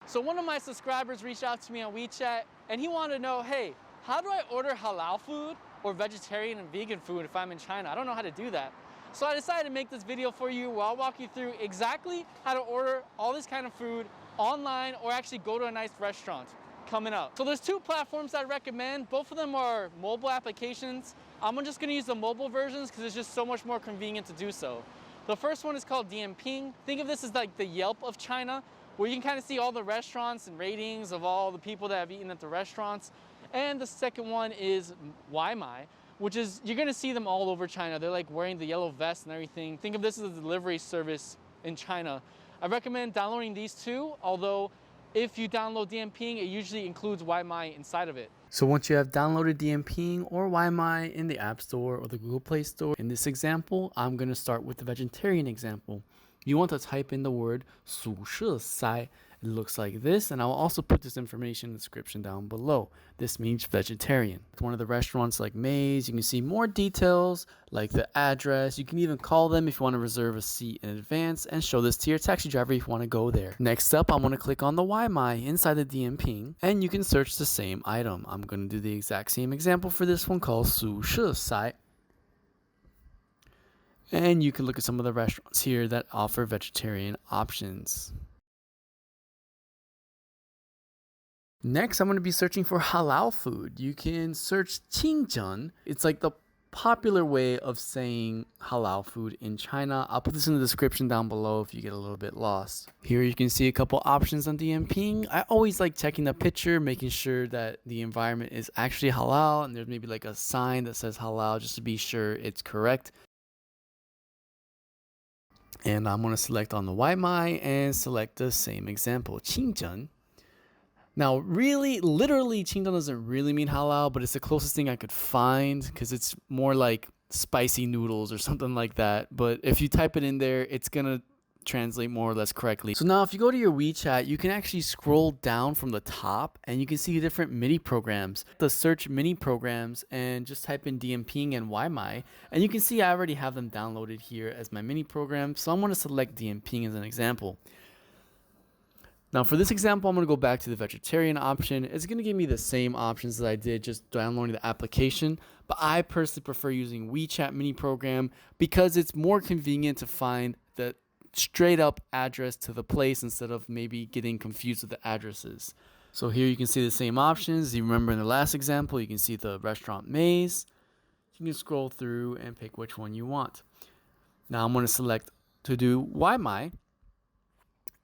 So one of my subscribers reached out to me on WeChat and he wanted to know, hey, how do I order halal food or vegetarian and vegan food if I'm in China? I don't know how to do that. So I decided to make this video for you where I'll walk you through exactly how to order all this kind of food online or actually go to a nice restaurant coming up. So there's two platforms I recommend. Both of them are mobile applications. I'm just gonna use the mobile versions because it's just so much more convenient to do so. The first one is called Dianping. Think of this as like the Yelp of China, where you can kind of see all the restaurants and ratings of all the people that have eaten at the restaurants. And the second one is Waimai, which is, you're gonna see them all over China. They're like wearing the yellow vest and everything. Think of this as a delivery service in China. I recommend downloading these two, although if you download Dianping, it usually includes Waimai inside of it. So once you have downloaded Dianping or Waimai in the App Store or the Google Play Store, in this example, I'm going to start with the vegetarian example. You want to type in the word 素食菜. It looks like this, and I'll also put this information in the description down below. This means vegetarian. One of the restaurants like Maze, you can see more details like the address. You can even call them if you want to reserve a seat in advance and show this to your taxi driver if you want to go there. Next up, I'm going to click on the Waimai inside the Dianping, and you can search the same item. I'm going to do the exact same example for this one called 素食菜. And you can look at some of the restaurants here that offer vegetarian options. Next, I'm going to be searching for halal food. You can search qingzhen. It's like the popular way of saying halal food in China. I'll put this in the description down below if you get a little bit lost. Here you can see a couple options on Dianping. I always like checking the picture, making sure that the environment is actually halal, and there's maybe like a sign that says halal just to be sure it's correct. And I'm going to select on the Waimai and select the same example, qingzhen. Now, really, literally, qingzhen doesn't really mean halal, but it's the closest thing I could find because it's more like spicy noodles or something like that. But if you type it in there, it's going to translate more or less correctly. So now if you go to your WeChat, you can actually scroll down from the top and you can see different mini programs. The search mini programs and just type in Dianping and Waimai, and you can see I already have them downloaded here as my mini program. So I'm going to select Dianping as an example. Now for this example, I'm going to go back to the vegetarian option. It's going to give me the same options that I did just downloading the application, but I personally prefer using WeChat mini program because it's more convenient to find the straight up address to the place instead of maybe getting confused with the addresses. So here you can see the same options. You remember in the last example, you can see the restaurant Maze. You can scroll through and pick which one you want. Now I'm going to select to do Waimai.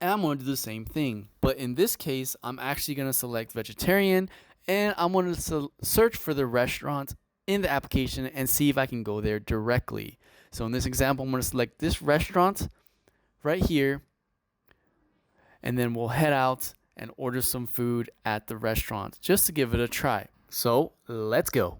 And I'm going to do the same thing. But in this case, I'm actually going to select vegetarian. And I'm going to search for the restaurant in the application and see if I can go there directly. So in this example, I'm going to select this restaurant right here. And then we'll head out and order some food at the restaurant just to give it a try. So let's go.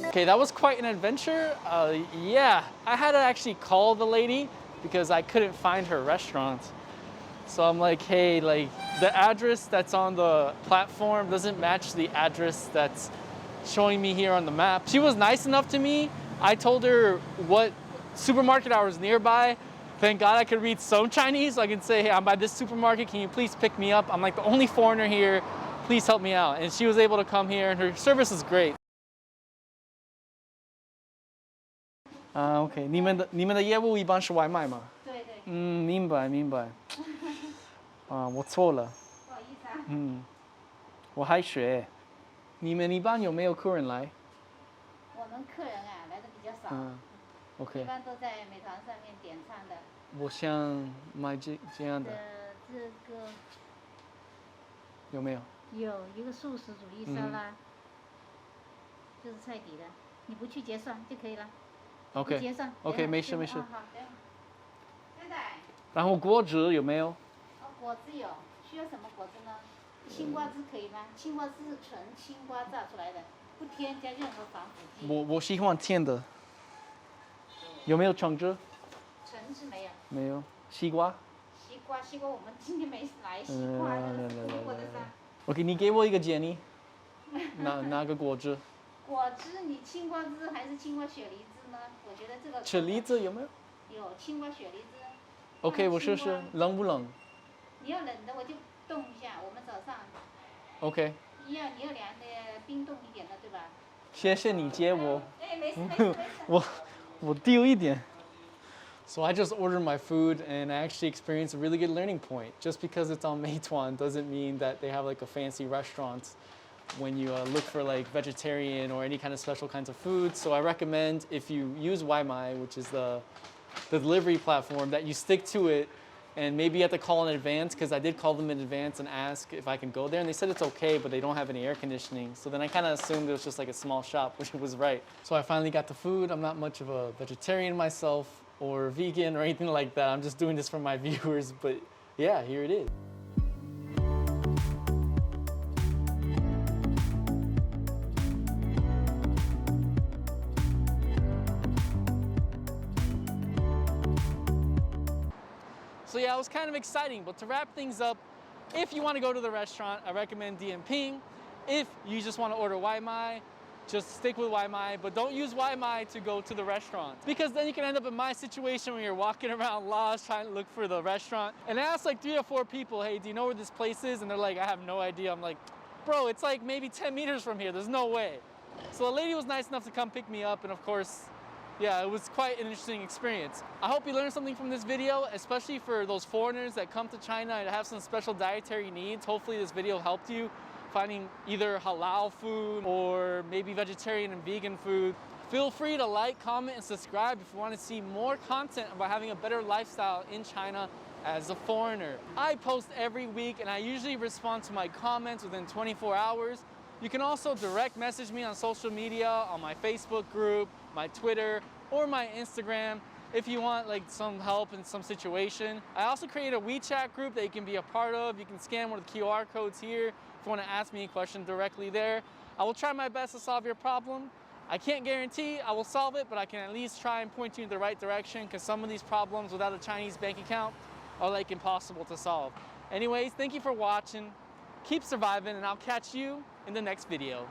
Okay, that was quite an adventure. Yeah, I had to actually call the lady because I couldn't find her restaurant. So I'm like, hey, like the address that's on the platform doesn't match the address that's showing me here on the map. She was nice enough to me. I told her what supermarket I was nearby. Thank God I could read some Chinese. So I can say, hey, I'm by this supermarket. Can you please pick me up? I'm like the only foreigner here. Please help me out. And she was able to come here and her service is great. 啊，OK，你们的业务一般是外卖吗？对对，嗯，明白明白。啊，我错了。不好意思啊。嗯，我还学。你们一般有没有客人来？我们客人啊来的比较少，嗯一，OK，般都在美团上面点餐的。我想买这样的，这个有没有？有一个素食主义沙拉，就是菜底的，你不去结算就可以了。不 OK 结算。 OK，等会儿没事没事好，等会儿。太太，然后果汁有没有？果汁有，需要什么果汁呢？青瓜汁可以吗？青瓜汁是纯青瓜榨出来的，不添加任何防腐剂。我喜欢甜的。有没有橙汁？橙是没有。没有。西瓜西瓜我们今天没来，西瓜那是中国的噻。OK，你给我一个建议，哪个果汁？果汁，你青瓜汁还是青瓜雪梨汁呢？我觉得这个。雪梨汁有没有有青瓜雪梨汁。 ？OK，我试试，冷不冷你要冷的我就冻一下，我们早上。 ？OK，你要凉的冰冻一点的，对吧？谢谢你接我。哎，没事没事没事。我丢一点。So I just ordered my food and I actually experienced a really good learning point. Just because it's on Meituan doesn't mean that they have like a fancy restaurant when you look for like vegetarian or any kind of special kinds of food. So I recommend if you use Waimai, which is the delivery platform, that you stick to it and maybe you have to call in advance, because I did call them in advance and ask if I can go there, and they said it's okay, but they don't have any air conditioning. So then I kind of assumed it was just like a small shop, which was right. So I finally got the food. I'm not much of a vegetarian myself or vegan or anything like that. I'm just doing this for my viewers, but yeah, here it is. So yeah, it was kind of exciting, but to wrap things up, if you want to go to the restaurant, I recommend Dianping. If you just want to order Waimai, just stick with Waimai, but don't use Waimai to go to the restaurant, because then you can end up in my situation where you're walking around lost trying to look for the restaurant. And I asked like 3 or 4 people, hey, do you know where this place is? And they're like, I have no idea. I'm like, bro, it's like maybe 10 meters from here. There's no way. So the lady was nice enough to come pick me up, and of course, yeah, it was quite an interesting experience. I hope you learned something from this video, especially for those foreigners that come to China and have some special dietary needs. Hopefully this video helped you finding either halal food or maybe vegetarian and vegan food. Feel free to like, comment, and subscribe if you want to see more content about having a better lifestyle in China as a foreigner. I post every week and I usually respond to my comments within 24 hours. You can also direct message me on social media, on my Facebook group, my Twitter, or my Instagram if you want like some help in some situation. I also create a WeChat group that you can be a part of. You can scan one of the QR codes here if you want to ask me a question directly there. I will try my best to solve your problem. I can't guarantee I will solve it, but I can at least try and point you in the right direction, because some of these problems without a Chinese bank account are like impossible to solve. Anyways, thank you for watching. Keep surviving, and I'll catch you in the next video.